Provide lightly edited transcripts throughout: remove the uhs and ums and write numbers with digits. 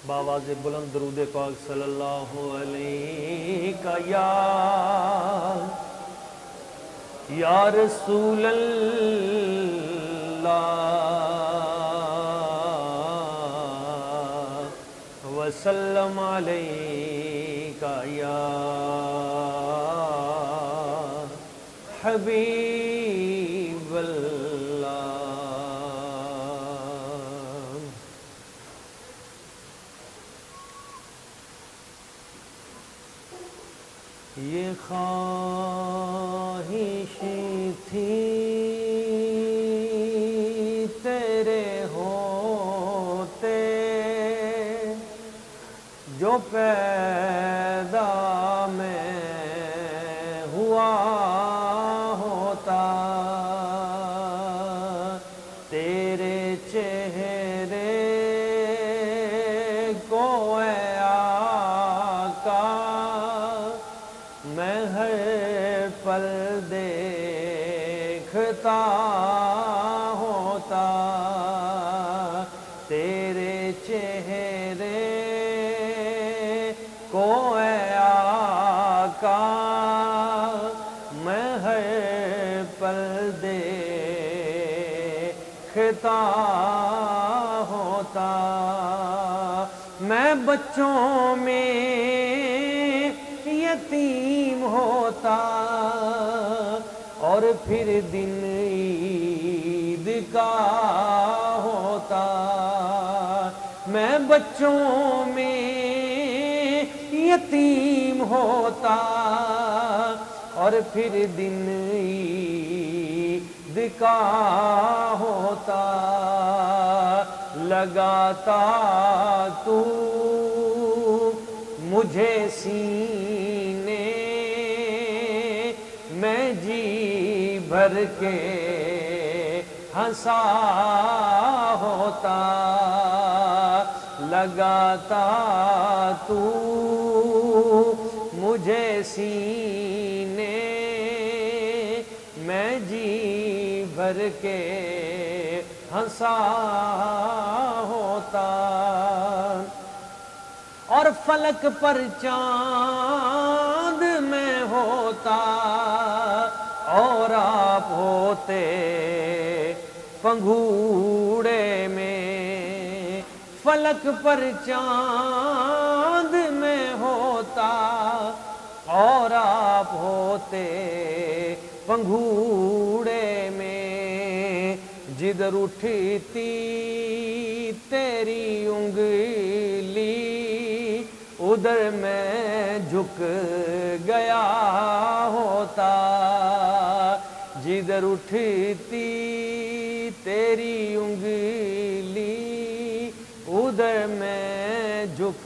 باواز بلند درود پاک صلی اللہ علیہ یا رسول اللہ وسلم علیکہ یا حبیب اللہ۔ یہ خواہش تھی تیرے ہوتے جو پیدا میں ہوا ہوتا، تیرے چہرے کو اے آقا میں ہر پل دیکھتا ہوتا، تیرے چہرے کو اے آقا میں ہر پل دیکھتا ہوتا۔ میں بچوں میں یتیم ہوتا اور پھر دن عید کا ہوتا، میں بچوں میں یتیم ہوتا اور پھر دن عید کا ہوتا، لگاتا تو مجھے سینے میں جی بھر کے ہنسا ہوتا، لگاتا تو مجھے سینے میں جی بھر کے ہنسا ہوتا، اور فلک پر چاند میں ہوتا اور آپ ہوتے پنگھوڑے میں، فلک پر چاند میں ہوتا اور آپ ہوتے پنگھوڑے میں، جدھر اٹھتی تیری انگلی ادھر میں جھک گیا ہوتا، جدھر اٹھتی تیری انگلی ادھر میں جھک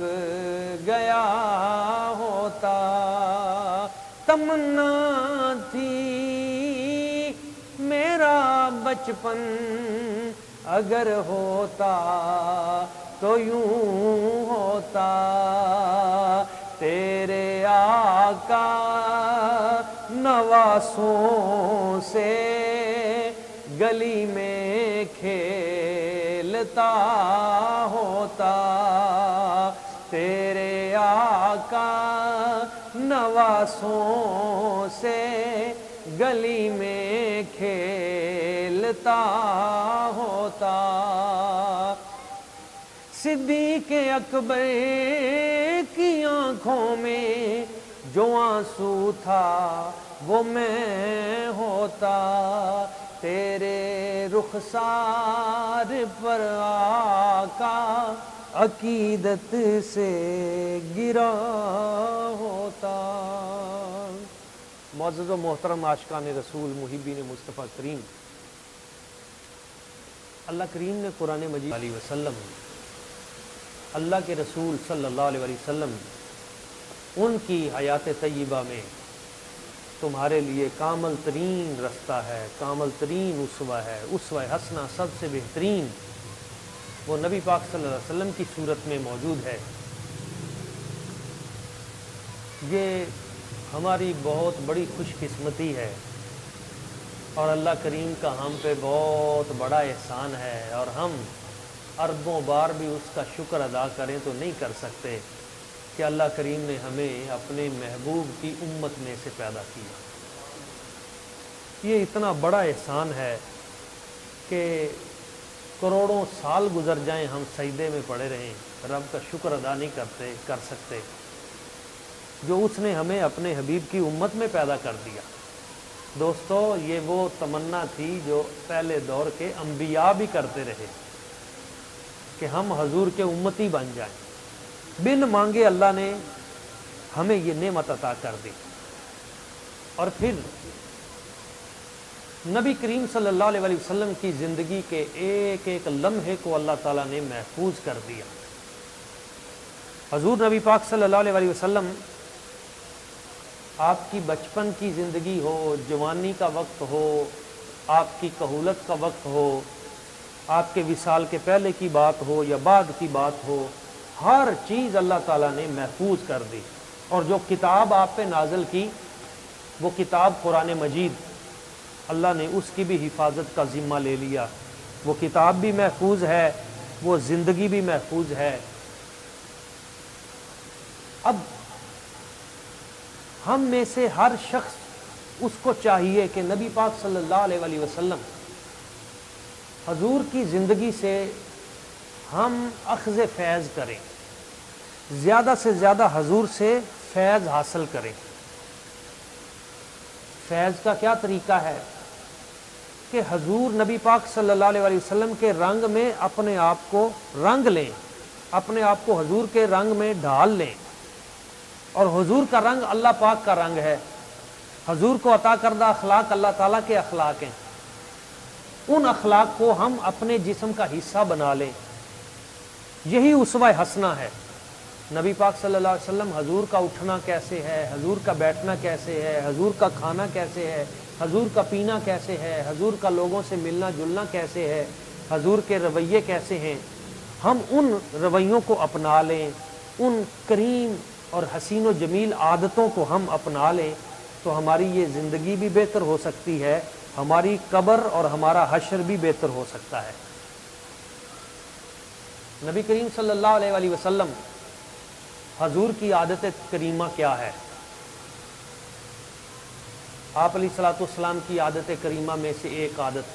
گیا ہوتا، تمنا تھی میرا بچپن اگر ہوتا تو یوں ہوتا، تیرے آقا نواسوں سے گلی میں کھیلتا ہوتا، تیرے آقا نواسوں سے گلی میں کھیلتا ہوتا، صدیق اکبر کی آنکھوں میں جو آنسو تھا وہ میں ہوتا، تیرے رخسار پر آقا عقیدت سے گرا ہوتا۔ معزز و محترم عاشقان رسول محبین مصطفیٰ کریم، اللہ کریم نے قرآن مجید علیہ وسلم اللہ کے رسول صلی اللہ علیہ وسلم ان کی حیات طیبہ میں تمہارے لیے کامل ترین رستہ ہے، کامل ترین اسوہ ہے، اسوہ حسنہ سب سے بہترین وہ نبی پاک صلی اللہ علیہ وسلم کی صورت میں موجود ہے۔ یہ ہماری بہت بڑی خوش قسمتی ہے اور اللہ کریم کا ہم پہ بہت بڑا احسان ہے، اور ہم اربوں بار بھی اس کا شکر ادا کریں تو نہیں کر سکتے کہ اللہ کریم نے ہمیں اپنے محبوب کی امت میں سے پیدا کیا۔ یہ اتنا بڑا احسان ہے کہ کروڑوں سال گزر جائیں ہم سجدے میں پڑے رہیں، رب کا شکر ادا نہیں کر سکتے جو اس نے ہمیں اپنے حبیب کی امت میں پیدا کر دیا۔ دوستو، یہ وہ تمنا تھی جو پہلے دور کے انبیاء بھی کرتے رہے کہ ہم حضور کے امتی بن جائیں۔ بن مانگے اللہ نے ہمیں یہ نعمت عطا کر دی، اور پھر نبی کریم صلی اللہ علیہ وسلم کی زندگی کے ایک ایک لمحے کو اللہ تعالیٰ نے محفوظ کر دیا۔ حضور نبی پاک صلی اللہ علیہ وسلم، آپ کی بچپن کی زندگی ہو، جوانی کا وقت ہو، آپ کی کہولت کا وقت ہو، آپ کے وصال کے پہلے کی بات ہو یا بعد کی بات ہو، ہر چیز اللہ تعالیٰ نے محفوظ کر دی۔ اور جو کتاب آپ پہ نازل کی وہ کتاب قرآن مجید، اللہ نے اس کی بھی حفاظت کا ذمہ لے لیا۔ وہ کتاب بھی محفوظ ہے، وہ زندگی بھی محفوظ ہے۔ اب ہم میں سے ہر شخص اس کو چاہیے کہ نبی پاک صلی اللہ علیہ وسلم حضور کی زندگی سے ہم اخذ فیض کریں، زیادہ سے زیادہ حضور سے فیض حاصل کریں۔ فیض کا کیا طریقہ ہے کہ حضور نبی پاک صلی اللہ علیہ وسلم کے رنگ میں اپنے آپ کو رنگ لیں، اپنے آپ کو حضور کے رنگ میں ڈھال لیں۔ اور حضور کا رنگ اللہ پاک کا رنگ ہے، حضور کو عطا کردہ اخلاق اللہ تعالیٰ کے اخلاق ہیں، ان اخلاق کو ہم اپنے جسم کا حصہ بنا لیں۔ یہی اسوہ حسنہ ہے۔ نبی پاک صلی اللہ علیہ وسلم حضور کا اٹھنا کیسے ہے، حضور کا بیٹھنا کیسے ہے، حضور کا کھانا کیسے ہے، حضور کا پینا کیسے ہے، حضور کا لوگوں سے ملنا جلنا کیسے ہے، حضور کے رویے کیسے ہیں، ہم ان رویوں کو اپنا لیں، ان کریم اور حسین و جمیل عادتوں کو ہم اپنا لیں تو ہماری یہ زندگی بھی بہتر ہو سکتی ہے، ہماری قبر اور ہمارا حشر بھی بہتر ہو سکتا ہے۔ نبی کریم صلی اللہ علیہ وسلم حضور کی عادت کریمہ کیا ہے؟ آپ علیہ الصلوۃ والسلام کی عادت کریمہ میں سے ایک عادت،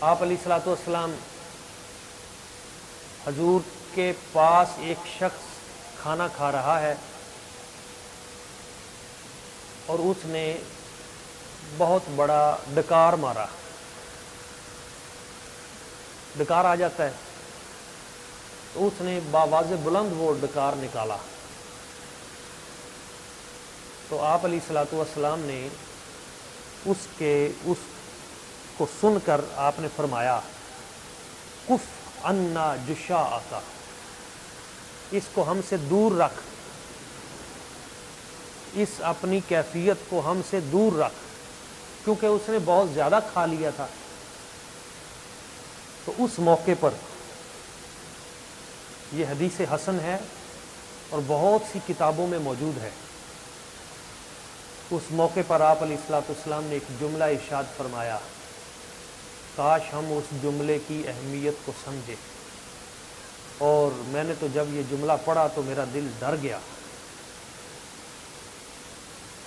آپ علیہ الصلوۃ والسلام حضور کے پاس ایک شخص کھانا کھا رہا ہے اور اس نے بہت بڑا ڈکار مارا، ڈکار آ جاتا ہے تو اس نے بآواز بلند وہ ڈکار نکالا، تو آپ علیہ الصلوۃ والسلام نے اس کو سن کر آپ نے فرمایا کف عنا جشاءک، اس کو ہم سے دور رکھ، اس اپنی کیفیت کو ہم سے دور رکھ، کیونکہ اس نے بہت زیادہ کھا لیا تھا۔ تو اس موقع پر یہ حدیث حسن ہے اور بہت سی کتابوں میں موجود ہے۔ اس موقع پر آپ علیہ الصلوۃ والسلام نے ایک جملہ ارشاد فرمایا، کاش ہم اس جملے کی اہمیت کو سمجھے، اور میں نے تو جب یہ جملہ پڑھا تو میرا دل ڈر گیا۔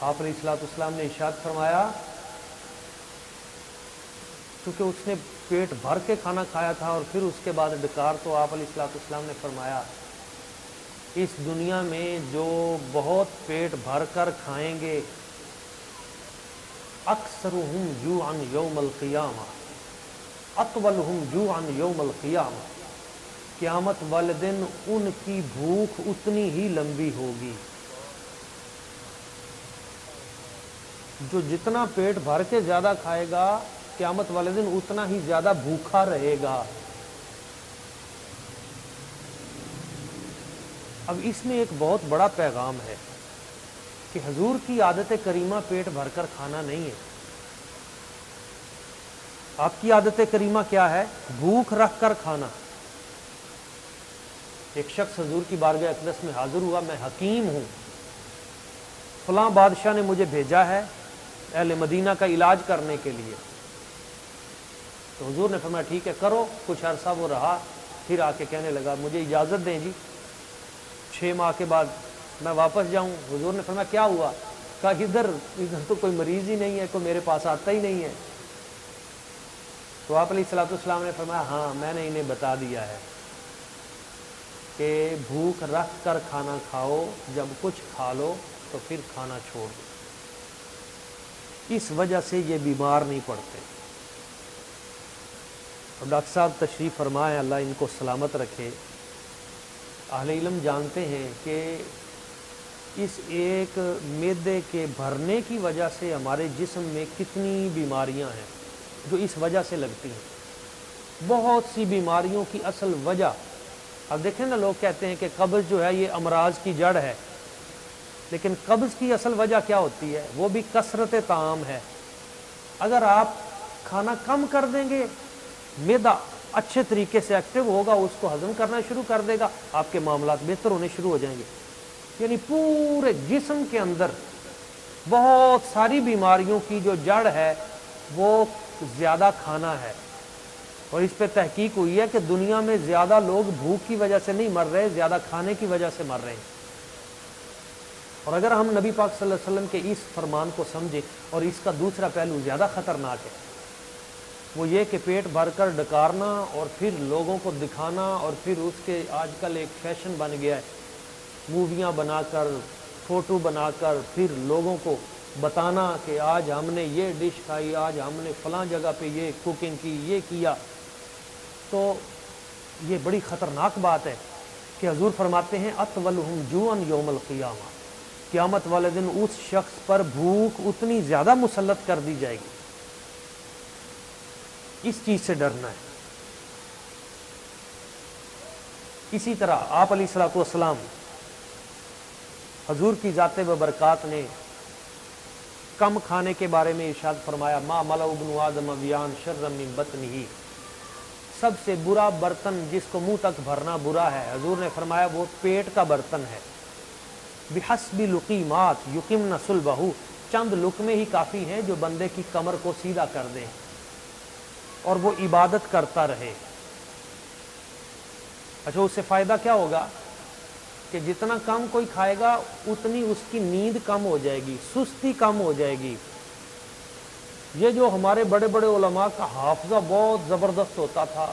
آپ علیہ الصلوۃ والسلام نے ارشاد فرمایا، کیونکہ اس نے پیٹ بھر کے کھانا کھایا تھا اور پھر اس کے بعد ڈکار، تو آپ علیہ الصلوۃ والسلام نے فرمایا اس دنیا میں جو بہت پیٹ بھر کر کھائیں گے اکثرهم جوعا یوم القیامہ اطولهم جوعا یوم القیامہ، قیامت والے دن ان کی بھوک اتنی ہی لمبی ہوگی، جو جتنا پیٹ بھر کے زیادہ کھائے گا قیامت والے دن اتنا ہی زیادہ بھوکا رہے گا۔ اب اس میں ایک بہت بڑا پیغام ہے کہ حضور کی عادت کریمہ پیٹ بھر کر کھانا نہیں ہے۔ آپ کی عادت کریمہ کیا ہے؟ بھوک رکھ کر کھانا۔ ایک شخص حضور کی بارگاہ اقدس میں حاضر ہوا، میں حکیم ہوں، فلاں بادشاہ نے مجھے بھیجا ہے اہل مدینہ کا علاج کرنے کے لیے، تو حضور نے فرمایا ٹھیک ہے کرو. کچھ عرصہ وہ رہا, پھر آ کے کہنے لگا مجھے اجازت دیں جی 6 ماہ کے بعد میں واپس جاؤں. حضور نے فرمایا کیا ہوا؟ کہا ادھر تو کوئی مریض ہی نہیں ہے, کوئی میرے پاس آتا ہی نہیں ہے. تو آپ علیہ الصلوۃ والسلام نے فرمایا ہاں میں نے انہیں بتا دیا ہے کہ بھوک رکھ کر کھانا کھاؤ, جب کچھ کھا لو تو پھر کھانا چھوڑ دو. اس وجہ سے یہ بیمار نہیں پڑتے. اور ڈاکٹر صاحب تشریف فرمائیں, اللہ ان کو سلامت رکھے. اہل علم جانتے ہیں کہ اس ایک معدے کے بھرنے کی وجہ سے ہمارے جسم میں کتنی بیماریاں ہیں جو اس وجہ سے لگتی ہیں. بہت سی بیماریوں کی اصل وجہ, اب دیکھیں نا لوگ کہتے ہیں کہ قبض جو ہے یہ امراض کی جڑ ہے, لیکن قبض کی اصل وجہ کیا ہوتی ہے؟ وہ بھی کثرت طعام ہے. اگر آپ کھانا کم کر دیں گے, معدہ اچھے طریقے سے ایکٹیو ہوگا, اس کو ہضم کرنا شروع کر دے گا, آپ کے معاملات بہتر ہونے شروع ہو جائیں گے. یعنی پورے جسم کے اندر بہت ساری بیماریوں کی جو جڑ ہے وہ زیادہ کھانا ہے. اور اس پہ تحقیق ہوئی ہے کہ دنیا میں زیادہ لوگ بھوک کی وجہ سے نہیں مر رہے, زیادہ کھانے کی وجہ سے مر رہے ہیں. اور اگر ہم نبی پاک صلی اللہ علیہ وسلم کے اس فرمان کو سمجھیں, اور اس کا دوسرا پہلو زیادہ خطرناک ہے, وہ یہ کہ پیٹ بھر کر ڈکارنا اور پھر لوگوں کو دکھانا, اور پھر اس کے آج کل ایک فیشن بن گیا ہے موویاں بنا کر, فوٹو بنا کر پھر لوگوں کو بتانا کہ آج ہم نے یہ ڈش کھائی, آج ہم نے فلاں جگہ پہ یہ کوکنگ کی, یہ کیا. تو یہ بڑی خطرناک بات ہے کہ حضور فرماتے ہیں اطولہم جوعا یوم القیامہ, قیامت والے دن اس شخص پر بھوک اتنی زیادہ مسلط کر دی جائے گی. اس چیز سے ڈرنا ہے. اسی طرح آپ علیہ الصلوۃ والسلام, حضور کی ذات و برکات نے کم کھانے کے بارے میں ارشاد فرمایا ما ملأ ابن آدم ویان شر من بطنہ, سب سے برا برتن جس کو منہ تک بھرنا برا ہے, حضور نے فرمایا وہ پیٹ کا برتن ہے. بحسب لقیمات یقمن صلبہ, چند لقمے ہی کافی ہیں جو بندے کی کمر کو سیدھا کر دیں اور وہ عبادت کرتا رہے. اچھا اس سے فائدہ کیا ہوگا کہ جتنا کم کوئی کھائے گا اتنی اس کی نیند کم ہو جائے گی, سستی کم ہو جائے گی. یہ جو ہمارے بڑے بڑے علماء کا حافظہ بہت زبردست ہوتا تھا,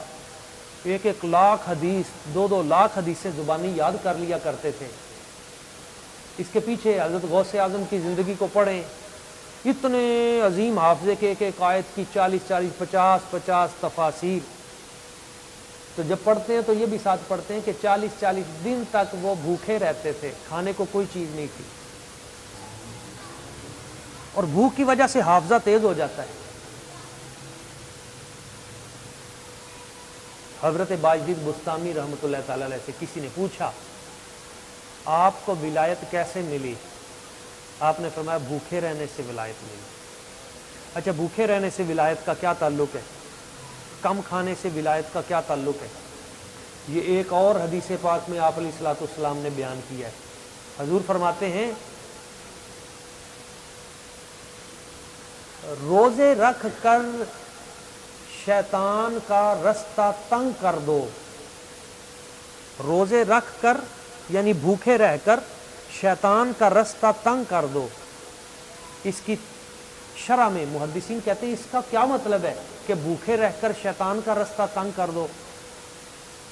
1 لاکھ حدیث 2 لاکھ حدیثیں زبانی یاد کر لیا کرتے تھے. اس کے پیچھے حضرت غوث اعظم کی زندگی کو پڑھیں, اتنے عظیم حافظے کے ایک آیت کی 40 50 تفاسیر. تو جب پڑھتے ہیں تو یہ بھی ساتھ پڑھتے ہیں کہ 40 دن تک وہ بھوکے رہتے تھے, کھانے کو کوئی چیز نہیں تھی. اور بھوک کی وجہ سے حافظہ تیز ہو جاتا ہے. حضرت باجدید بستامی رحمۃ اللہ تعالی علیہ سے کسی نے پوچھا آپ کو ولایت کیسے ملی؟ آپ نے فرمایا بھوکے رہنے سے ولایت ملی. اچھا بھوکے رہنے سے ولایت کا کیا تعلق ہے؟ کم کھانے سے ولایت کا کیا تعلق ہے؟ یہ ایک اور حدیث پاک میں آپ علیہ الصلوۃ والسلام نے بیان کیا ہے. حضور فرماتے ہیں روزے رکھ کر شیطان کا رستہ تنگ کر دو. روزے رکھ کر یعنی بھوکے رہ کر شیطان کا رستہ تنگ کر دو. اس کی شرح میں محدثین کہتے ہیں اس کا کیا مطلب ہے کہ بھوکے رہ کر شیطان کا رستہ تنگ کر دو؟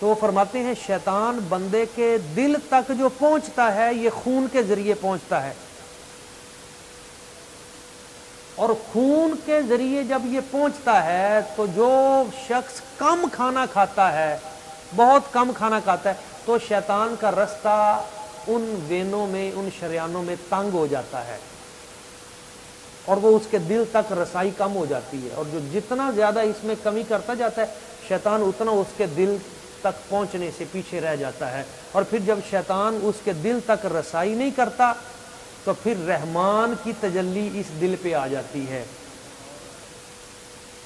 تو وہ فرماتے ہیں شیطان بندے کے دل تک جو پہنچتا ہے یہ خون کے ذریعے پہنچتا ہے, اور خون کے ذریعے جب یہ پہنچتا ہے تو جو شخص کم کھانا کھاتا ہے, بہت کم کھانا کھاتا ہے, تو شیطان کا رستہ ان وینوں میں, ان شریانوں میں تنگ ہو جاتا ہے اور وہ اس کے دل تک رسائی کم ہو جاتی ہے. اور جو جتنا زیادہ اس میں کمی کرتا جاتا ہے شیطان اتنا اس کے دل تک پہنچنے سے پیچھے رہ جاتا ہے. اور پھر جب شیطان اس کے دل تک رسائی نہیں کرتا تو پھر رحمان کی تجلی اس دل پہ آ جاتی ہے.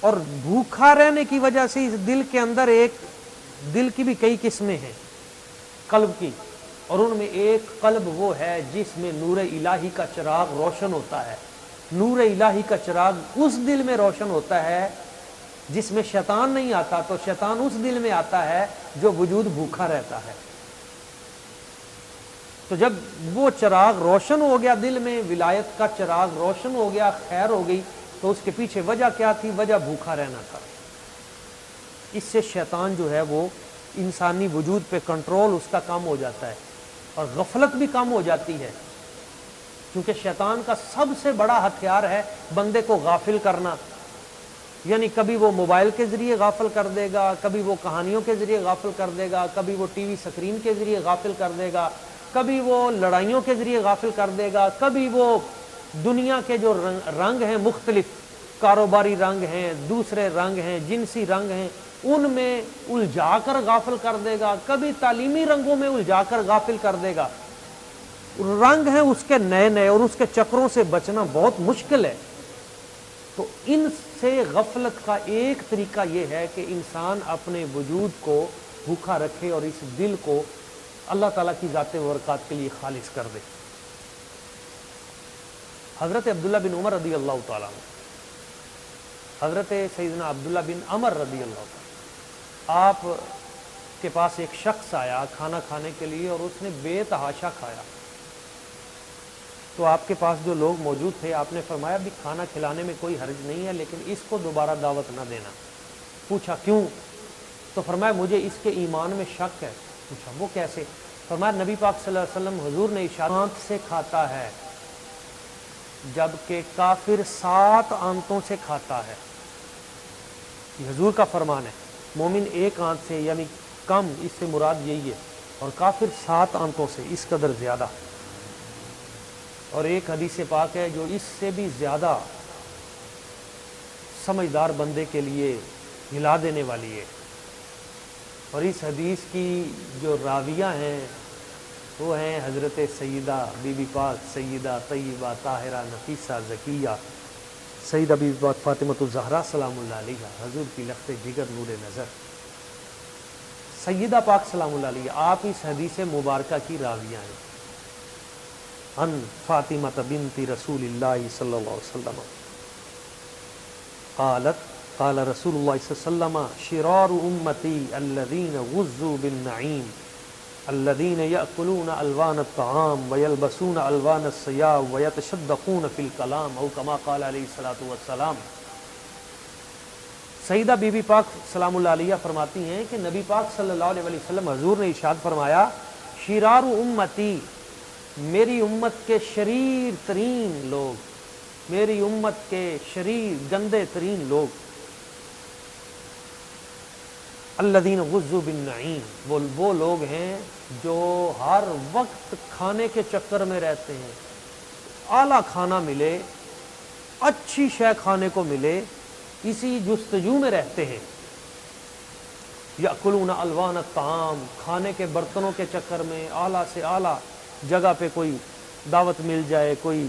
اور بھوکا رہنے کی وجہ سے اس دل کے اندر ایک, دل کی بھی کئی قسمیں ہیں قلب کی, اور ان میں ایک قلب وہ ہے جس میں نور الہی کا چراغ روشن ہوتا ہے. نور الہی کا چراغ اس دل میں روشن ہوتا ہے جس میں شیطان نہیں آتا تو شیطان اس دل میں آتا ہے جو وجود بھوکا رہتا ہے۔ تو جب وہ چراغ روشن ہو گیا دل میں، ولایت کا چراغ روشن ہو گیا، خیر ہو گئی، تو اس کے پیچھے وجہ کیا تھی؟ وجہ بھوکا رہنا تھا۔ اس سے شیطان جو ہے وہ انسانی وجود پہ کنٹرول اس کا کم ہو جاتا ہے، اور غفلت بھی کم ہو جاتی ہے، کیونکہ شیطان کا سب سے بڑا ہتھیار ہے بندے کو غافل کرنا۔ یعنی کبھی وہ موبائل کے ذریعے غافل کر دے گا، کبھی وہ کہانیوں کے ذریعے غافل کر دے گا، کبھی وہ ٹی وی سکرین کے ذریعے غافل کر دے گا، کبھی وہ لڑائیوں کے ذریعے غافل کر دے گا، کبھی وہ دنیا کے جو رنگ ہیں، مختلف کاروباری رنگ ہیں، دوسرے رنگ ہیں، جنسی رنگ ہیں، ان میں الجھا کر غافل کر دے گا، کبھی تعلیمی رنگوں میں الجھا کر غافل کر دے گا۔ رنگ ہیں اس کے نئے نئے، اور اس کے چکروں سے بچنا بہت مشکل ہے۔ تو ان سے غفلت کا ایک طریقہ یہ ہے کہ انسان اپنے وجود کو بھوکا رکھے اور اس دل کو اللہ تعالیٰ کی ذات و برکات کے لیے خالص کر دے۔ حضرت عبداللہ بن عمر رضی اللہ تعالیٰ عنہ، حضرت سیدنا عبداللہ بن عمر رضی اللہ تعالیٰ، آپ کے پاس ایک شخص آیا کھانا کھانے کے لیے، اور اس نے بے تحاشا کھایا۔ تو آپ کے پاس جو لوگ موجود تھے، آپ نے فرمایا بھی کھانا کھلانے میں کوئی حرج نہیں ہے، لیکن اس کو دوبارہ دعوت نہ دینا۔ پوچھا کیوں؟ تو فرمایا مجھے اس کے ایمان میں شک ہے۔ پوچھا وہ کیسے؟ فرمایا نبی پاک صلی اللہ علیہ وسلم حضور نے ارشاد آنت سے کھاتا ہے، جبکہ کافر 7 آنتوں سے کھاتا ہے۔ یہ حضور کا فرمان ہے، مومن 1 آنت سے یعنی کم، اس سے مراد یہی ہے، اور کافر 7 آنتوں سے، اس قدر زیادہ۔ اور ایک حدیث پاک ہے جو اس سے بھی زیادہ سمجھدار بندے کے لیے ہلا دینے والی ہے، اور اس حدیث کی جو راویہ ہیں وہ ہیں حضرت سیدہ بی بی پاک سیدہ طیبہ طاہرہ نفیسہ زکیہ سیدہ بی بی پاک فاطمۃ الزہرا سلام اللہ علیہا، حضور کی لخت جگر نور نظر سیدہ پاک سلام اللہ علیہ، آپ اس حدیث مبارکہ کی راویہ ہیں۔ ان فاطمہ بنت رسول اللہ صلی اللہ علیہ وسلم قالت قال رسول اللہ صلی اللہ علیہ وسلم شرار امتی الذین غزوا بالنعیم الذین یأکلون الوان الطعام ویلبسون الوان الثياب ویتشدقون فی الکلام، او کما قال علیہ الصلوۃ والسلام۔ سیدہ بی بی پاک سلام اللہ علیہ فرماتی ہیں کہ نبی پاک صلی اللہ علیہ وسلم حضور نے ارشاد فرمایا شرار امتی، میری امت کے شریر ترین لوگ، میری امت کے شریر گندے ترین لوگ، الذین غزوا بالنعیم، وہ لوگ ہیں جو ہر وقت کھانے کے چکر میں رہتے ہیں، اعلیٰ کھانا ملے، اچھی شے کھانے کو ملے، اسی جستجو میں رہتے ہیں۔ یأکلون الوان الطعام، کھانے کے برتنوں کے چکر میں اعلیٰ سے اعلیٰ جگہ پہ کوئی دعوت مل جائے، کوئی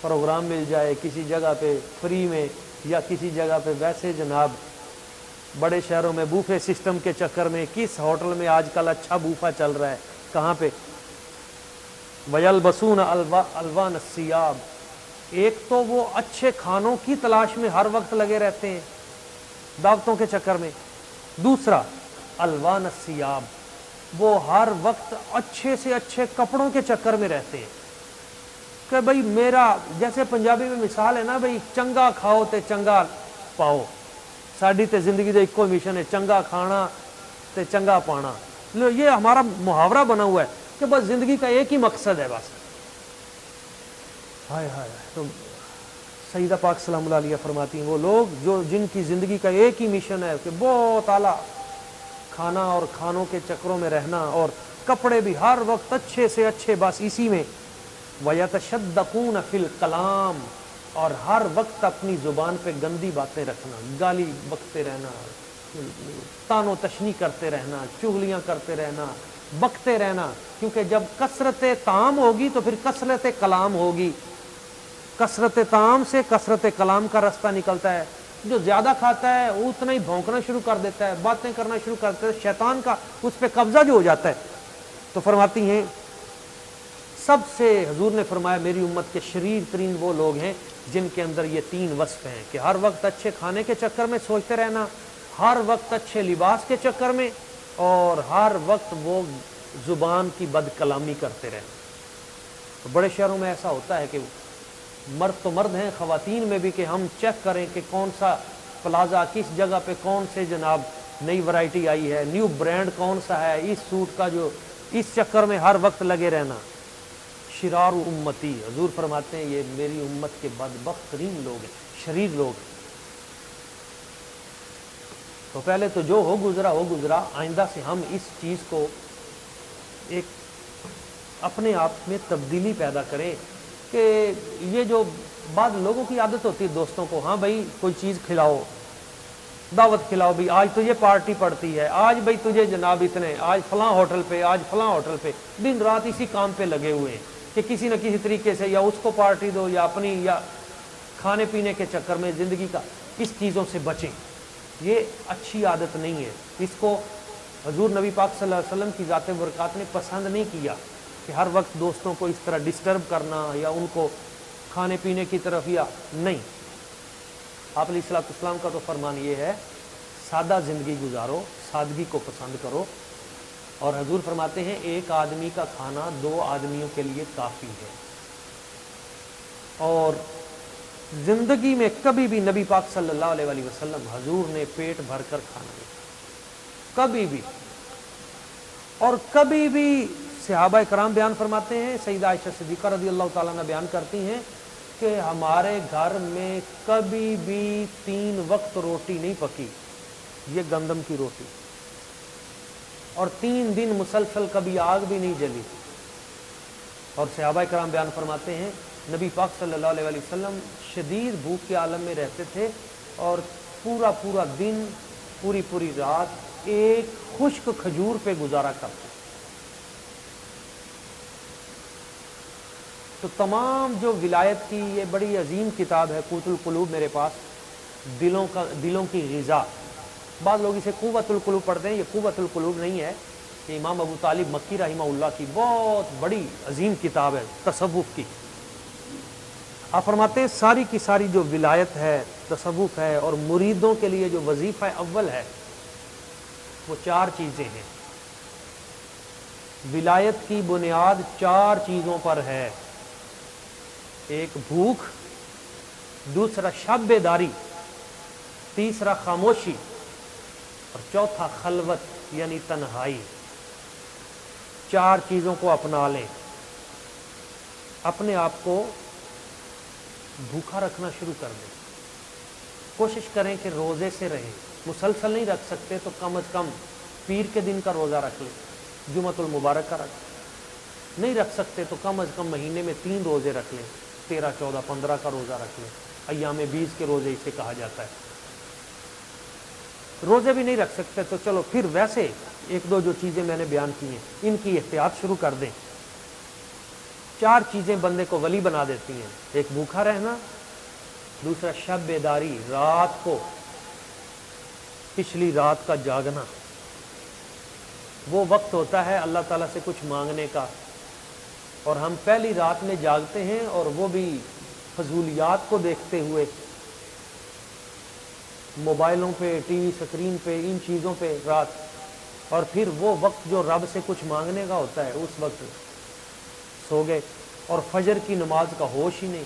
پروگرام مل جائے کسی جگہ پہ فری میں، یا کسی جگہ پہ ویسے جناب بڑے شہروں میں بوفے سسٹم کے چکر میں، کس ہوٹل میں آج کل اچھا بوفا چل رہا ہے، کہاں پہ؟ وَيَلْبَسُونَ الْوَانَ الثِّيَابِ، ایک تو وہ اچھے کھانوں کی تلاش میں ہر وقت لگے رہتے ہیں دعوتوں کے چکر میں، دوسرا الوان الثیاب، وہ ہر وقت اچھے سے اچھے کپڑوں کے چکر میں رہتے ہیں کہ بھئی میرا، جیسے پنجابی میں مثال ہے نا، بھئی چنگا کھاؤ تے چنگا پاؤ، ساڈی تے زندگی دا ایکو مشن ہے، چنگا کھانا تے چنگا پانا۔ یہ ہمارا محاورہ بنا ہوا ہے کہ بس زندگی کا ایک ہی مقصد ہے بس۔ ہائے ہائے، تو سیدہ پاک سلام اللہ علیہ فرماتی ہیں وہ لوگ جن کی زندگی کا ایک ہی مشن ہے کہ بہت اعلیٰ کھانا اور کھانوں کے چکروں میں رہنا، اور کپڑے بھی ہر وقت اچھے سے اچھے، بس اسی میں۔ وَيَتَشَدَّقُونَ فِي الْكَلَامِ، اور ہر وقت اپنی زبان پہ گندی باتیں رکھنا، گالی بکتے رہنا، تان و تشنی کرتے رہنا، چغلیاں کرتے رہنا، بکتے رہنا، کیونکہ جب کثرت طعام ہوگی تو پھر کثرت کلام ہوگی، کثرت طعام سے کثرت کلام کا راستہ نکلتا ہے۔ جو زیادہ کھاتا ہے وہ اتنا ہی بھونکنا شروع کر دیتا ہے، باتیں کرنا شروع کر دیتا ہے، شیطان کا اس پہ قبضہ جو ہو جاتا ہے۔ تو فرماتی ہیں سب سے حضور نے فرمایا میری امت کے شریر ترین وہ لوگ ہیں جن کے اندر یہ 3 وصف ہیں کہ ہر وقت اچھے کھانے کے چکر میں سوچتے رہنا، ہر وقت اچھے لباس کے چکر میں، اور ہر وقت وہ زبان کی بد کلامی کرتے رہنا۔ بڑے شہروں میں ایسا ہوتا ہے کہ مرد تو مرد ہیں، خواتین میں بھی، کہ ہم چیک کریں کہ کون سا پلازا کس جگہ پہ کون سے جناب نئی ورائٹی آئی ہے، نیو برانڈ کون سا ہے، اس سوٹ کا جو، اس چکر میں ہر وقت لگے رہنا۔ شرار امتی، حضور فرماتے ہیں یہ میری امت کے بدبخت ترین لوگ ہیں، شریر لوگ ہیں۔ تو پہلے تو جو ہو گزرا، آئندہ سے ہم اس چیز کو ایک اپنے آپ میں تبدیلی پیدا کریں کہ یہ جو بعض لوگوں کی عادت ہوتی ہے دوستوں کو، ہاں بھائی کوئی چیز کھلاؤ، دعوت کھلاؤ، بھی آج تجھے پارٹی پڑتی ہے، آج بھائی تجھے جناب اتنے، آج فلاں ہوٹل پہ، آج فلاں ہوٹل پہ، دن رات اسی کام پہ لگے ہوئے ہیں کہ کسی نہ کسی طریقے سے یا اس کو پارٹی دو یا اپنی، یا کھانے پینے کے چکر میں زندگی کا، اس چیزوں سے بچیں۔ یہ اچھی عادت نہیں ہے، اس کو حضور نبی پاک صلی اللہ علیہ وسلم کی ذات برکات نے پسند نہیں کیا کہ ہر وقت دوستوں کو اس طرح ڈسٹرب کرنا یا ان کو کھانے پینے کی طرف، یا نہیں۔ آپ علیہ الصلوۃ والسلام کا تو فرمان یہ ہے سادہ زندگی گزارو، سادگی کو پسند کرو، اور حضور فرماتے ہیں ایک آدمی کا کھانا 2 آدمیوں کے لیے کافی ہے۔ اور زندگی میں کبھی بھی نبی پاک صلی اللہ علیہ وآلہ وسلم حضور نے پیٹ بھر کر کھانا نہیں کھایا، کبھی بھی۔ اور کبھی بھی صحابہ کرام بیان فرماتے ہیں، سیدہ عائشہ صدیقہ رضی اللہ تعالیٰ عنہ بیان کرتی ہیں کہ ہمارے گھر میں کبھی بھی 3 وقت روٹی نہیں پکی، یہ گندم کی روٹی، اور 3 دن مسلسل کبھی آگ بھی نہیں جلی۔ اور صحابہ کرام بیان فرماتے ہیں نبی پاک صلی اللہ علیہ وآلہ وسلم شدید بھوک کے عالم میں رہتے تھے، اور پورا دن، پوری رات ایک خشک کھجور پہ گزارا کرتے۔ تو تمام جو ولایت کی یہ بڑی عظیم کتاب ہے قوت القلوب میرے پاس، دلوں کی غذا، بعض لوگ اسے قوت القلوب پڑھتے ہیں، یہ قوت القلوب نہیں ہے، یہ امام ابو طالب مکی رحمہ اللہ کی بہت بڑی عظیم کتاب ہے تصوف کی۔ آپ فرماتے ہیں ساری کی ساری جو ولایت ہے، تصوف ہے، اور مریدوں کے لیے جو وظیفہ اول ہے وہ 4 چیزیں ہیں۔ ولایت کی بنیاد 4 چیزوں پر ہے، ایک بھوک، دوسرا شب بیداری، تیسرا خاموشی، اور چوتھا خلوت یعنی تنہائی۔ 4 چیزوں کو اپنا لیں، اپنے آپ کو بھوکا رکھنا شروع کر دیں، کوشش کریں کہ روزے سے رہیں، مسلسل نہیں رکھ سکتے تو کم از کم پیر کے دن کا روزہ رکھ لیں، جمعۃ المبارک کا نہیں رکھ سکتے تو کم از کم مہینے میں 3 روزے رکھ لیں، 13، 14، 15 کا روزہ رکھ لیں، ایام 20 کے روزے اسے کہا جاتا ہے۔ روزے بھی نہیں رکھ سکتے تو چلو پھر ویسے 1-2 جو چیزیں میں نے بیان کی ہیں ان کی احتیاط شروع کر دیں۔ 4 چیزیں بندے کو ولی بنا دیتی ہیں، ایک بھوکا رہنا، دوسرا شب بیداری، رات کو پچھلی رات کا جاگنا، وہ وقت ہوتا ہے اللہ تعالیٰ سے کچھ مانگنے کا، اور ہم پہلی رات میں جاگتے ہیں، اور وہ بھی فضولیات کو دیکھتے ہوئے، موبائلوں پہ، ٹی وی سکرین پہ، ان چیزوں پہ رات، اور پھر وہ وقت جو رب سے کچھ مانگنے کا ہوتا ہے اس وقت سو گئے، اور فجر کی نماز کا ہوش ہی نہیں،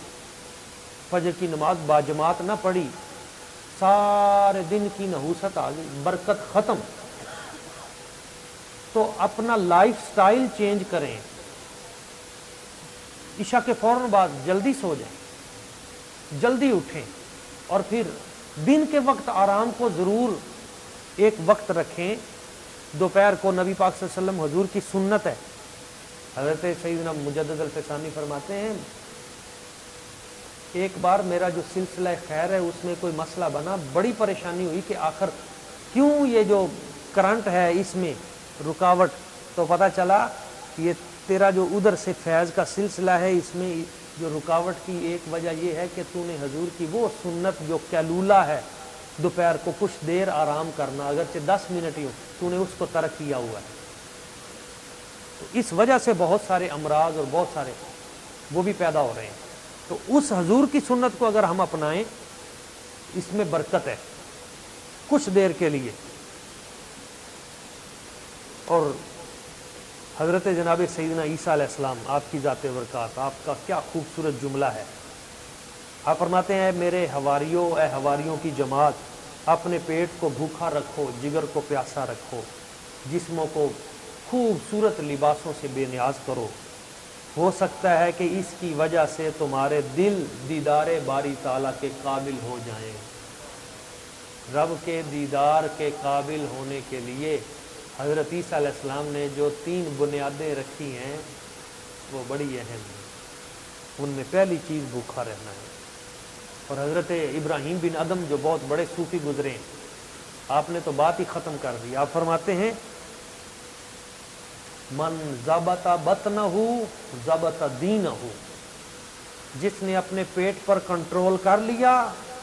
فجر کی نماز باجماعت نہ پڑھی، سارے دن کی نحوست آ گئی، برکت ختم۔ تو اپنا لائف سٹائل چینج کریں، عشاء کے فوراً بعد جلدی سو جائیں، جلدی اٹھیں، اور پھر دن کے وقت آرام کو ضرور ایک وقت رکھیں۔ دوپہر کو نبی پاک صلی اللہ علیہ وسلم حضور کی سنت ہے، حضرت سیدنا مجدد الفسانی فرماتے ہیں ایک بار میرا جو سلسلہ خیر ہے اس میں کوئی مسئلہ بنا، بڑی پریشانی ہوئی کہ آخر کیوں یہ جو کرنٹ ہے اس میں رکاوٹ، تو پتہ چلا یہ تیرا جو ادھر سے فیض کا سلسلہ ہے اس میں جو رکاوٹ کی ایک وجہ یہ ہے کہ تو نے حضور کی وہ سنت جو قیلولہ ہے، دوپہر کو کچھ دیر آرام کرنا، اگرچہ 10 منٹ ہی ہو، تو نے اس کو ترک کیا ہوا ہے۔ تو اس وجہ سے بہت سارے امراض اور بہت سارے وہ بھی پیدا ہو رہے ہیں. تو اس حضور کی سنت کو اگر ہم اپنائیں اس میں برکت ہے کچھ دیر کے لیے. اور حضرت جناب سیدنا عیسیٰ علیہ السلام آپ کی ذات برکات، آپ کا کیا خوبصورت جملہ ہے. آپ فرماتے ہیں میرے حواریوں، اے حواریوں کی جماعت، اپنے پیٹ کو بھوکا رکھو، جگر کو پیاسا رکھو، جسموں کو خوبصورت لباسوں سے بے نیاز کرو. ہو سکتا ہے کہ اس کی وجہ سے تمہارے دل دیدار باری تعالیٰ کے قابل ہو جائیں. رب کے دیدار کے قابل ہونے کے لیے حضرت عیسیٰ علیہ السلام نے جو 3 بنیادیں رکھی ہیں وہ بڑی اہم ہیں. ان میں پہلی چیز بھوکا رہنا ہے. اور حضرت ابراہیم بن ادم جو بہت بڑے صوفی گزرے ہیں، آپ نے تو بات ہی ختم کر دی. آپ فرماتے ہیں من ضبط بطنہ ضبط دینہ، جس نے اپنے پیٹ پر کنٹرول کر لیا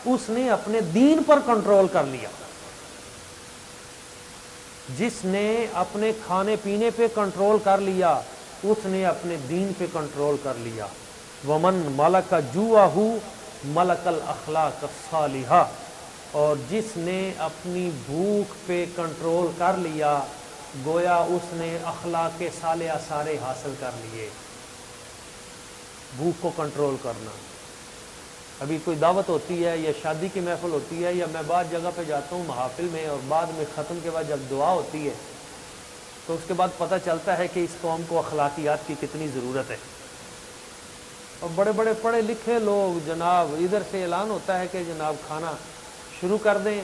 اس نے اپنے دین پر کنٹرول کر لیا. جس نے اپنے کھانے پینے پہ کنٹرول کر لیا اس نے اپنے دین پہ کنٹرول کر لیا. ومن ملک جوعہ ملک الاخلاق الصالحہ، اور جس نے اپنی بھوک پہ کنٹرول کر لیا گویا اس نے اخلاق صالحہ سارے حاصل کر لیے. بھوک کو کنٹرول کرنا. ابھی کوئی دعوت ہوتی ہے یا شادی کی محفل ہوتی ہے یا میں بعض جگہ پہ جاتا ہوں محافل میں، اور بعد میں ختم کے بعد جب دعا ہوتی ہے تو اس کے بعد پتہ چلتا ہے کہ اس قوم کو اخلاقیات کی کتنی ضرورت ہے. اور بڑے بڑے پڑھے لکھے لوگ جناب ادھر سے اعلان ہوتا ہے کہ جناب کھانا شروع کر دیں،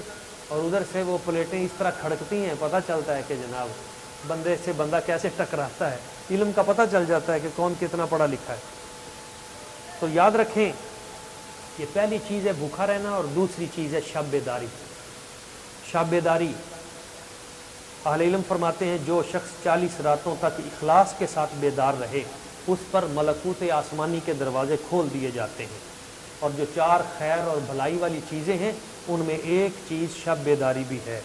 اور ادھر سے وہ پلیٹیں اس طرح کھڑکتی ہیں، پتہ چلتا ہے کہ جناب بندے سے بندہ کیسے ٹکراتا ہے. علم کا پتہ چل جاتا ہے کہ کون کتنا پڑھا لکھا ہے. تو یاد رکھیں یہ پہلی چیز ہے بھوکا رہنا، اور دوسری چیز ہے شب بیداری. شب بیداری اہل علم فرماتے ہیں جو شخص 40 راتوں تک اخلاص کے ساتھ بیدار رہے اس پر ملکوت آسمانی کے دروازے کھول دیے جاتے ہیں. اور جو 4 خیر اور بھلائی والی چیزیں ہیں ان میں ایک چیز شب بیداری بھی ہے،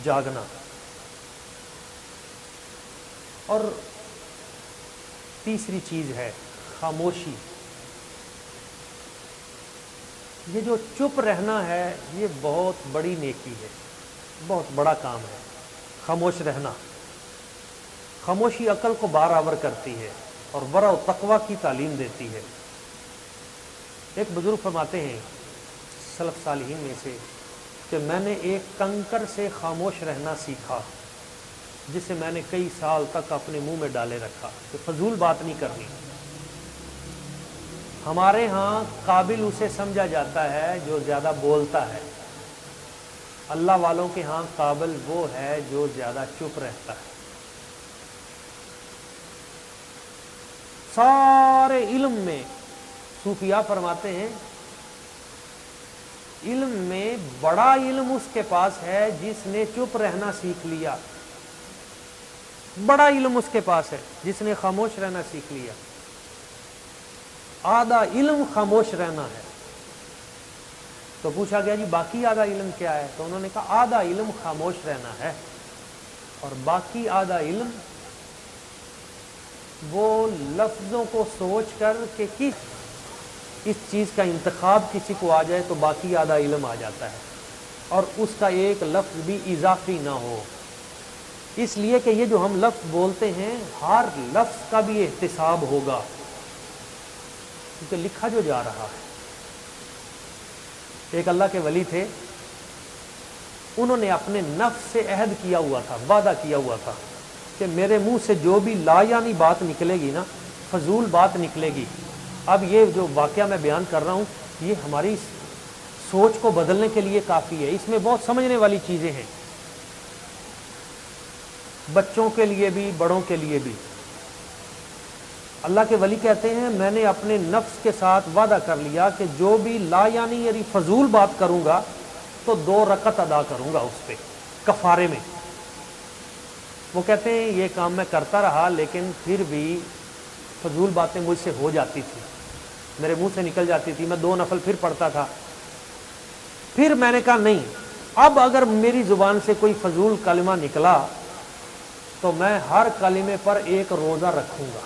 جاگنا. اور تیسری چیز ہے خاموشی. یہ جو چپ رہنا ہے یہ بہت بڑی نیکی ہے، بہت بڑا کام ہے. خاموش رہنا. خاموشی عقل کو بارآور کرتی ہے اور ورع و تقوی کی تعلیم دیتی ہے. ایک بزرگ فرماتے ہیں سلف صالحین میں سے کہ میں نے ایک کنکر سے خاموش رہنا سیکھا جسے میں نے کئی سال تک اپنے منہ میں ڈالے رکھا کہ فضول بات نہیں کرنی. ہمارے ہاں قابل اسے سمجھا جاتا ہے جو زیادہ بولتا ہے. اللہ والوں کے ہاں قابل وہ ہے جو زیادہ چپ رہتا ہے. سارے علم میں صوفیاء فرماتے ہیں علم میں بڑا علم اس کے پاس ہے جس نے چپ رہنا سیکھ لیا. بڑا علم اس کے پاس ہے جس نے خاموش رہنا سیکھ لیا. آدھا علم خاموش رہنا ہے. تو پوچھا گیا جی باقی آدھا علم کیا ہے؟ تو انہوں نے کہا آدھا علم خاموش رہنا ہے، اور باقی آدھا علم وہ لفظوں کو سوچ کر کہ اس چیز کا انتخاب کسی کو آ جائے تو باقی آدھا علم آ جاتا ہے، اور اس کا ایک لفظ بھی اضافی نہ ہو. اس لیے کہ یہ جو ہم لفظ بولتے ہیں ہر لفظ کا بھی احتساب ہوگا کیونکہ لکھا جو جا رہا ہے. ایک اللہ کے ولی تھے، انہوں نے اپنے نفس سے عہد کیا ہوا تھا، وعدہ کیا ہوا تھا کہ میرے منہ سے جو بھی لا یعنی بات نکلے گی نا، فضول بات نکلے گی. اب یہ جو واقعہ میں بیان کر رہا ہوں یہ ہماری سوچ کو بدلنے کے لیے کافی ہے. اس میں بہت سمجھنے والی چیزیں ہیں، بچوں کے لیے بھی بڑوں کے لیے بھی. اللہ کے ولی کہتے ہیں میں نے اپنے نفس کے ساتھ وعدہ کر لیا کہ جو بھی لا یعنی فضول بات کروں گا تو 2 رکعت ادا کروں گا اس پہ کفارے میں. وہ کہتے ہیں یہ کام میں کرتا رہا لیکن پھر بھی فضول باتیں مجھ سے ہو جاتی تھی، میرے منہ سے نکل جاتی تھی. میں 2 نفل پھر پڑھتا تھا. پھر میں نے کہا نہیں، اب اگر میری زبان سے کوئی فضول کلمہ نکلا تو میں ہر کلمے پر ایک روزہ رکھوں گا۔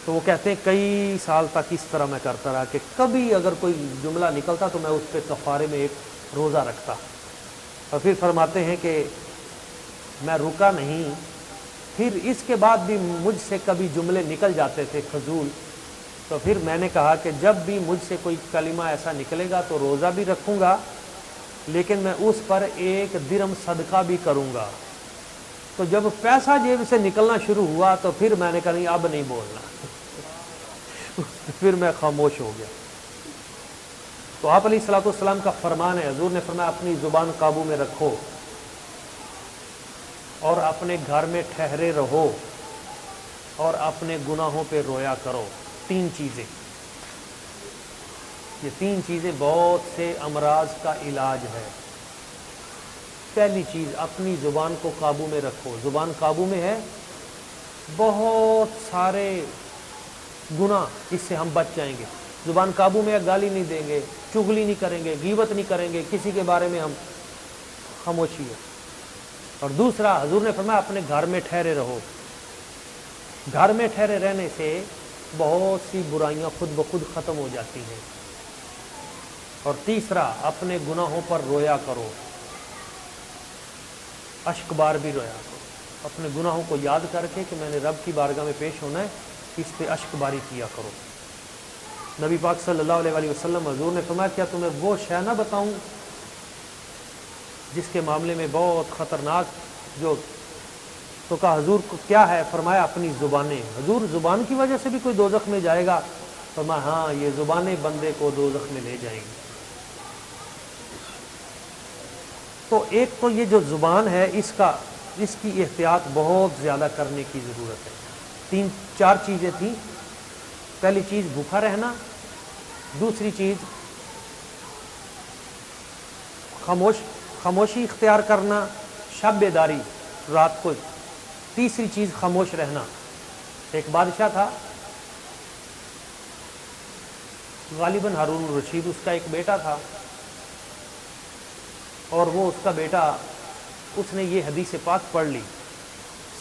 تو وہ کہتے ہیں کئی سال تک اس طرح میں کرتا رہا کہ کبھی اگر کوئی جملہ نکلتا تو میں اس پہ کفارے میں ایک روزہ رکھتا، اور پھر فرماتے ہیں کہ میں رکا نہیں، پھر اس کے بعد بھی مجھ سے کبھی جملے نکل جاتے تھے فضول، تو پھر میں نے کہا کہ جب بھی مجھ سے کوئی کلمہ ایسا نکلے گا تو روزہ بھی رکھوں گا، لیکن میں اس پر 1 درہم صدقہ بھی کروں گا۔ تو جب پیسہ جیب سے نکلنا شروع ہوا تو پھر میں نے کہا نہیں اب نہیں بولنا، پھر میں خاموش ہو گیا۔ تو آپ علیہ الصلوۃ والسلام کا فرمان ہے، حضور نے فرمایا اپنی زبان قابو میں رکھو اور اپنے گھر میں ٹھہرے رہو اور اپنے گناہوں پہ رویا کرو۔ 3 چیزیں، یہ 3 چیزیں بہت سے امراض کا علاج ہے۔ پہلی چیز، اپنی زبان کو قابو میں رکھو۔ زبان قابو میں ہے، بہت سارے گناہ اس سے ہم بچ جائیں گے۔ زبان قابو میں ہے، گالی نہیں دیں گے، چغلی نہیں کریں گے، غیبت نہیں کریں گے، کسی کے بارے میں ہم خاموشی ہے۔ اور دوسرا، حضور نے فرمایا اپنے گھر میں ٹھہرے رہو۔ گھر میں ٹھہرے رہنے سے بہت سی برائیاں خود بخود ختم ہو جاتی ہیں۔ اور تیسرا، اپنے گناہوں پر رویا کرو، اشک بار بھی رویا کرو، اپنے گناہوں کو یاد کر کے کہ میں نے رب کی بارگاہ میں پیش ہونا ہے، اس پہ اشک باری کیا کرو۔ نبی پاک صلی اللہ علیہ وسلم حضور نے فرمایا کیا تمہیں وہ شے نہ بتاؤں جس کے معاملے میں بہت خطرناک جو، تو کہا حضور کو کیا ہے؟ فرمایا اپنی زبانیں۔ حضور زبان کی وجہ سے بھی کوئی دوزخ میں جائے گا؟ فرمایا ہاں، یہ زبانیں بندے کو دوزخ میں لے جائیں گی۔ تو ایک تو یہ جو زبان ہے اس کی احتیاط بہت زیادہ کرنے کی ضرورت ہے۔ 4 چیزیں تھیں۔ پہلی چیز بھوکا رہنا، دوسری چیز خاموشی اختیار کرنا، شب بیداری رات کو، تیسری چیز خاموش رہنا۔ ایک بادشاہ تھا غالباً ہارون الرشید، اس کا ایک بیٹا تھا، اور وہ اس کا بیٹا، اس نے یہ حدیث پاک پڑھ لی۔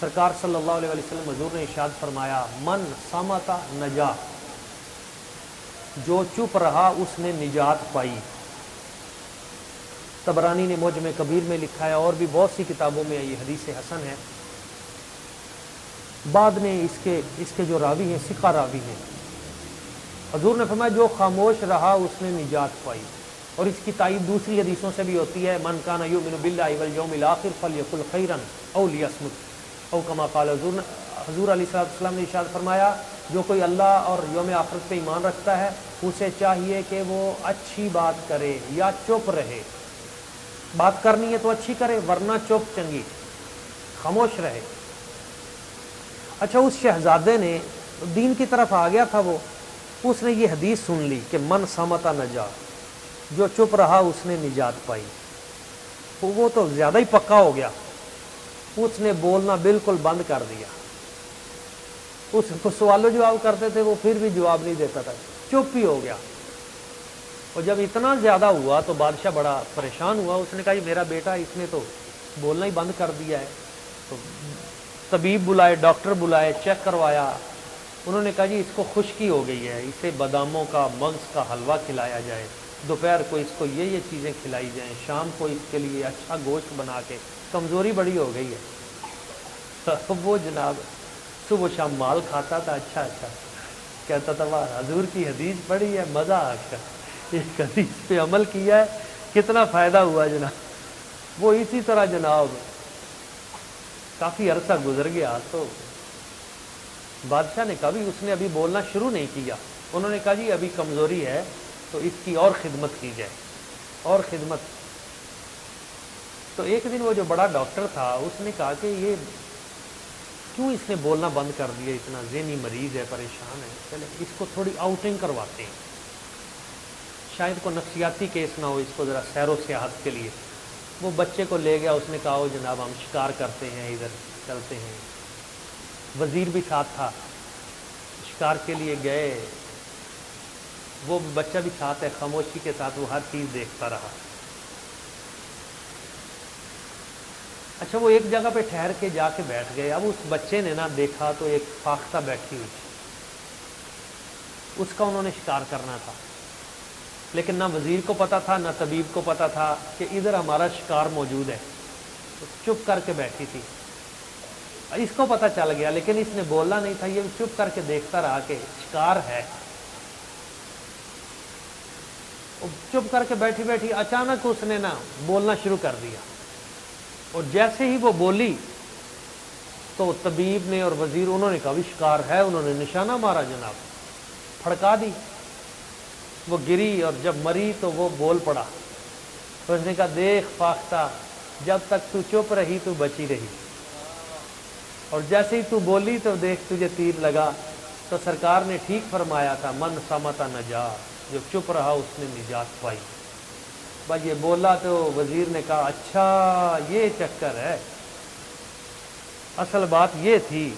سرکار صلی اللہ علیہ وسلم حضور نے ارشاد فرمایا من صمت نجا، جو چپ رہا اس نے نجات پائی۔ طبرانی نے معجم کبیر میں لکھا ہے، اور بھی بہت سی کتابوں میں یہ حدیث حسن ہے۔ بعد میں اس کے جو راوی ہیں ثقہ راوی ہیں۔ حضور نے فرمایا جو خاموش رہا اس نے نجات پائی، اور اس کی تائید دوسری حدیثوں سے بھی ہوتی ہے، من کان یؤمن باللہ والیوم الاخر فلیقل خیرا او لیصمت، او کما قال حضور علیہ السلام نے ارشاد فرمایا جو کوئی اللہ اور یوم آخرت پہ ایمان رکھتا ہے اسے چاہیے کہ وہ اچھی بات کرے یا چپ رہے۔ بات کرنی ہے تو اچھی کرے، ورنہ چپ چنگی، خاموش رہے۔ اچھا، اس شہزادے نے دین کی طرف آ گیا تھا، اس نے یہ حدیث سن لی کہ من صمت نجا، جو چپ رہا اس نے نجات پائی۔ وہ تو زیادہ ہی پکا ہو گیا، اس نے بولنا بالکل بند کر دیا۔ اس کو سوال و جواب کرتے تھے، وہ پھر بھی جواب نہیں دیتا تھا، چپ ہی ہو گیا۔ اور جب اتنا زیادہ ہوا تو بادشاہ بڑا پریشان ہوا، اس نے کہا میرا بیٹا اس نے تو بولنا ہی بند کر دیا ہے۔ تو طبیب بلائے، ڈاکٹر بلائے، چیک کروایا، انہوں نے کہا جی اس کو خشکی ہو گئی ہے، اسے باداموں کا مغز کا حلوہ کھلایا جائے، دوپہر کو اس کو یہ چیزیں کھلائی جائیں، شام کو اس کے لیے اچھا گوشت بنا کے، کمزوری بڑی ہو گئی ہے۔ وہ جناب صبح شام مال کھاتا تھا، اچھا کہتا تھا واہ حضور کی حدیث پڑھی ہے، مزہ آ گیا، ایک حدیث پہ عمل کیا ہے، کتنا فائدہ ہوا جناب۔ وہ اسی طرح جناب کافی عرصہ گزر گیا تو بادشاہ نے کہا بھی اس نے ابھی بولنا شروع نہیں کیا، انہوں نے کہا جی ابھی کمزوری ہے تو اس کی اور خدمت کی جائے، اور خدمت۔ تو ایک دن وہ جو بڑا ڈاکٹر تھا اس نے کہا کہ یہ کیوں اس نے بولنا بند کر دیا، اتنا ذہنی مریض ہے، پریشان ہے، چلے اس کو تھوڑی آؤٹنگ کرواتے ہیں، شاید کو نفسیاتی کیس نہ ہو، اس کو ذرا سیر و سیاحت کے لیے۔ وہ بچے کو لے گیا، اس نے کہا جناب ہم شکار کرتے ہیں، ادھر چلتے ہیں۔ وزیر بھی ساتھ تھا، شکار کے لیے گئے، وہ بچہ بھی ساتھ ہے، خاموشی کے ساتھ وہ ہر چیز دیکھتا رہا۔ اچھا وہ ایک جگہ پہ ٹھہر کے جا کے بیٹھ گئے. اب اس بچے نے نا دیکھا تو ایک فاختہ بیٹھی ہوئی تھی, اس کا انہوں نے شکار کرنا تھا, لیکن نہ وزیر کو پتا تھا نہ طبیب کو پتا تھا کہ ادھر ہمارا شکار موجود ہے. تو چپ کر کے بیٹھی تھی. اس کو پتا چل گیا لیکن اس نے بولنا نہیں تھا, یہ چپ کر کے دیکھتا رہا کہ شکار ہے. چپ کر کے بیٹھی بیٹھی اچانک اس نے نا بولنا شروع کر دیا, اور جیسے ہی وہ بولی تو طبیب نے اور وزیر انہوں نے کہا بھی شکار ہے, انہوں نے نشانہ مارا جناب, پھڑکا دی. وہ گری اور جب مری تو وہ بول پڑا. تو اس نے کہا دیکھ فاختہ, جب تک تو چپ رہی تو بچی رہی, اور جیسے ہی تو بولی تو دیکھ تجھے تیر لگا. تو سرکار نے ٹھیک فرمایا تھا, من صمت نجا, جو چپ رہا اس نے نجات پائی. بس یہ بولا تو وزیر نے کہا اچھا یہ چکر ہے, اصل بات یہ تھی.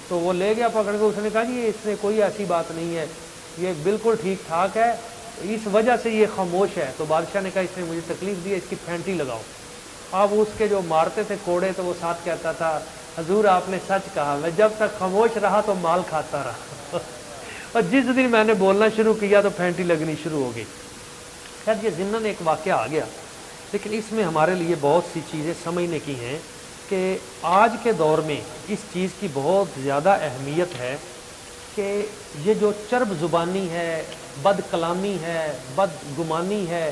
تو وہ لے گیا پکڑ کے, اس نے کہا جی اس میں کوئی ایسی بات نہیں ہے, یہ بالکل ٹھیک ٹھاک ہے, اس وجہ سے یہ خاموش ہے. تو بادشاہ نے کہا اس نے مجھے تکلیف دی ہے, اس کی پھینٹی لگاؤ. اب اس کے جو مارتے تھے کوڑے تو وہ ساتھ کہتا تھا حضور آپ نے سچ کہا, میں جب تک خاموش رہا تو مال کھاتا رہا, اور جس دن میں نے بولنا شروع کیا تو پھینٹی لگنی شروع ہو گئی. خیر یہ ضمن ایک واقعہ آ گیا, لیکن اس میں ہمارے لیے بہت سی چیزیں سمجھنے کی ہیں کہ آج کے دور میں اس چیز کی بہت زیادہ اہمیت ہے کہ یہ جو چرب زبانی ہے, بد کلامی ہے, بد گمانی ہے,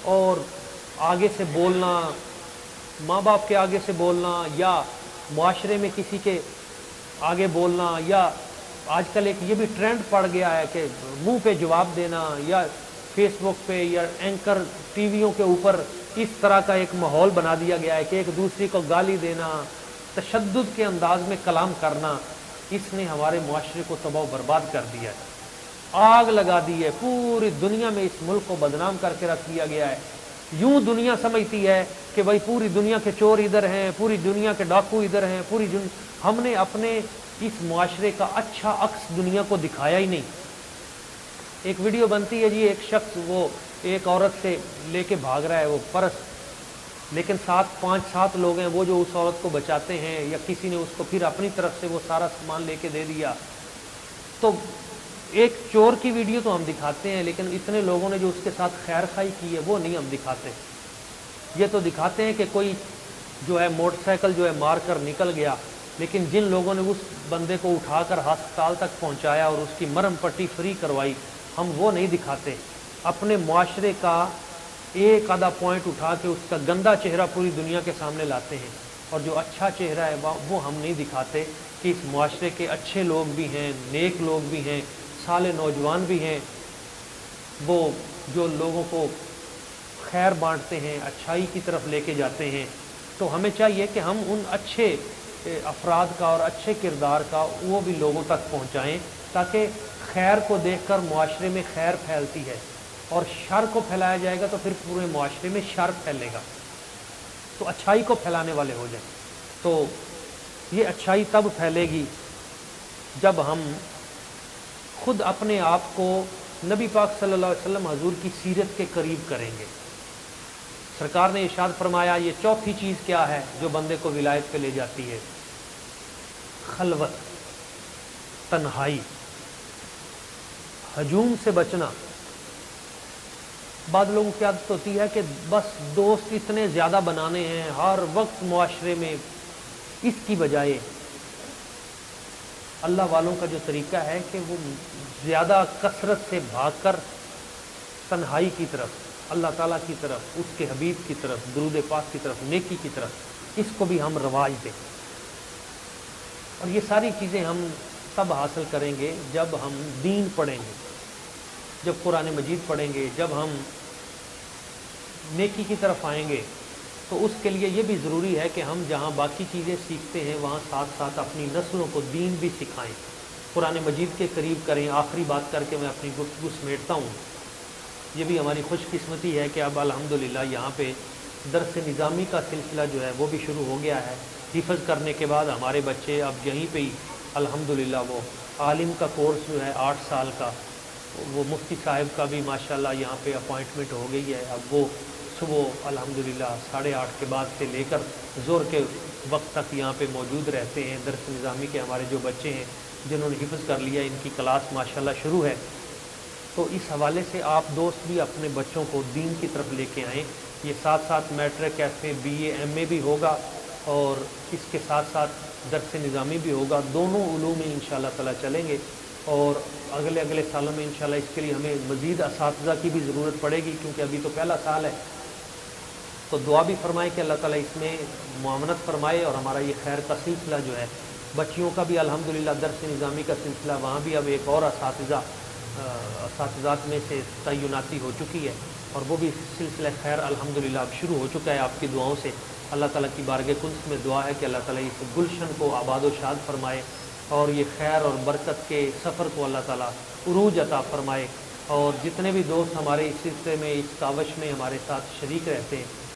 اور آگے سے بولنا, ماں باپ کے آگے سے بولنا, یا معاشرے میں کسی کے آگے بولنا, یا آج کل ایک یہ بھی ٹرینڈ پڑ گیا ہے کہ منہ پہ جواب دینا, یا فیس بک پہ یا اینکر ٹی ویوں کے اوپر اس طرح کا ایک ماحول بنا دیا گیا ہے کہ ایک دوسرے کو گالی دینا, تشدد کے انداز میں کلام کرنا. اس نے ہمارے معاشرے کو تباہ و برباد کر دیا ہے, آگ لگا دی ہے, پوری دنیا میں اس ملک کو بدنام کر کے رکھ دیا گیا ہے. یوں دنیا سمجھتی ہے کہ بھائی پوری دنیا کے چور ادھر ہیں, پوری دنیا کے ڈاکو ادھر ہیں, ہم نے اپنے اس معاشرے کا اچھا عکس دنیا کو دکھایا ہی نہیں. ایک ویڈیو بنتی ہے جی, ایک شخص وہ ایک عورت سے لے کے بھاگ رہا ہے وہ پرس, لیکن 5-7 لوگ ہیں وہ جو اس عورت کو بچاتے ہیں, یا کسی نے اس کو پھر اپنی طرف سے وہ سارا سامان لے کے دے دیا. تو ایک چور کی ویڈیو تو ہم دکھاتے ہیں, لیکن اتنے لوگوں نے جو اس کے ساتھ خیر خائی کی ہے وہ نہیں ہم دکھاتے. یہ تو دکھاتے ہیں کہ کوئی جو ہے موٹر سائیکل جو ہے مار کر نکل گیا, لیکن جن لوگوں نے اس بندے کو اٹھا کر ہسپتال تک پہنچایا اور اس کی مرہم پٹی فری کروائی, ہم وہ نہیں دکھاتے. اپنے معاشرے کا ایک آدھا پوائنٹ اٹھا کے اس کا گندا چہرہ پوری دنیا کے سامنے لاتے ہیں, اور جو اچھا چہرہ ہے وہ ہم نہیں دکھاتے کہ اس معاشرے کے اچھے لوگ بھی ہیں, نیک لوگ بھی ہیں, صالح نوجوان بھی ہیں, وہ جو لوگوں کو خیر بانٹتے ہیں, اچھائی کی طرف لے کے جاتے ہیں. تو ہمیں چاہیے کہ ہم ان اچھے افراد کا اور اچھے کردار کا وہ بھی لوگوں تک پہنچائیں, تاکہ خیر کو دیکھ کر معاشرے میں خیر پھیلتی ہے, اور شر کو پھیلایا جائے گا تو پھر پورے معاشرے میں شر پھیلے گا. تو اچھائی کو پھیلانے والے ہو جائیں. تو یہ اچھائی تب پھیلے گی جب ہم خود اپنے آپ کو نبی پاک صلی اللہ علیہ وسلم حضور کی سیرت کے قریب کریں گے. سرکار نے ارشاد فرمایا یہ چوتھی چیز کیا ہے جو بندے کو ولایت پہ لے جاتی ہے؟ خلوت, تنہائی, ہجوم سے بچنا. بعض لوگوں کی عادت ہوتی ہے کہ بس دوست اتنے زیادہ بنانے ہیں ہر وقت معاشرے میں, اس کی بجائے اللہ والوں کا جو طریقہ ہے کہ وہ زیادہ کثرت سے بھاگ کر تنہائی کی طرف, اللہ تعالیٰ کی طرف, اس کے حبیب کی طرف, درود پاک کی طرف, نیکی کی طرف, اس کو بھی ہم رواج دیں. اور یہ ساری چیزیں ہم تب حاصل کریں گے جب ہم دین پڑھیں گے, جب قرآن مجید پڑھیں گے, جب ہم نیکی کی طرف آئیں گے. تو اس کے لیے یہ بھی ضروری ہے کہ ہم جہاں باقی چیزیں سیکھتے ہیں وہاں ساتھ ساتھ اپنی نسلوں کو دین بھی سکھائیں, قرآن مجید کے قریب کریں. آخری بات کر کے میں اپنی گفتگو سمیٹتا ہوں. یہ بھی ہماری خوش قسمتی ہے کہ اب الحمدللہ یہاں پہ درس نظامی کا سلسلہ جو ہے وہ بھی شروع ہو گیا ہے. حفظ کرنے کے بعد ہمارے بچے اب یہیں پہ ہی الحمدللہ وہ عالم کا کورس جو ہے 8 سال کا, وہ مفتی صاحب کا بھی ماشاءاللہ یہاں پہ اپوائنٹمنٹ ہو گئی ہے. اب وہ صبح الحمدللہ 8:30 کے بعد سے لے کر زور کے وقت تک یہاں پہ موجود رہتے ہیں۔ درس نظامی کے ہمارے جو بچے ہیں جنہوں نے حفظ کر لیا، ان کی کلاس ماشاءاللہ شروع ہے، تو اس حوالے سے آپ دوست بھی اپنے بچوں کو دین کی طرف لے کے آئیں۔ یہ ساتھ ساتھ matric F A B A M A بھی ہوگا اور اس کے ساتھ ساتھ درس نظامی بھی ہوگا، دونوں علوم میں انشاءاللہ تعالی چلیں گے، اور اگلے سالوں میں انشاءاللہ اس کے لیے ہمیں مزید اساتذہ کی بھی ضرورت پڑے گی، کیونکہ ابھی تو پہلا سال ہے۔ تو دعا بھی فرمائے کہ اللہ تعالیٰ اس میں معاونت فرمائے، اور ہمارا یہ خیر کا سلسلہ جو ہے بچیوں کا بھی الحمدللہ درس نظامی کا سلسلہ، وہاں بھی اب ایک اور اساتذات میں سے تعیناتی ہو چکی ہے، اور وہ بھی سلسلہ خیر الحمدللہ اب شروع ہو چکا ہے آپ کی دعاؤں سے۔ اللہ تعالیٰ کی بارگاہ قدس میں دعا ہے کہ اللہ تعالیٰ اس گلشن کو آباد و شاد فرمائے، اور یہ خیر اور برکت کے سفر کو اللہ تعالیٰ عروج عطا فرمائے، اور جتنے بھی دوست ہمارے اس سلسلے میں، اس کاوش میں ہمارے ساتھ شریک رہتے ہیں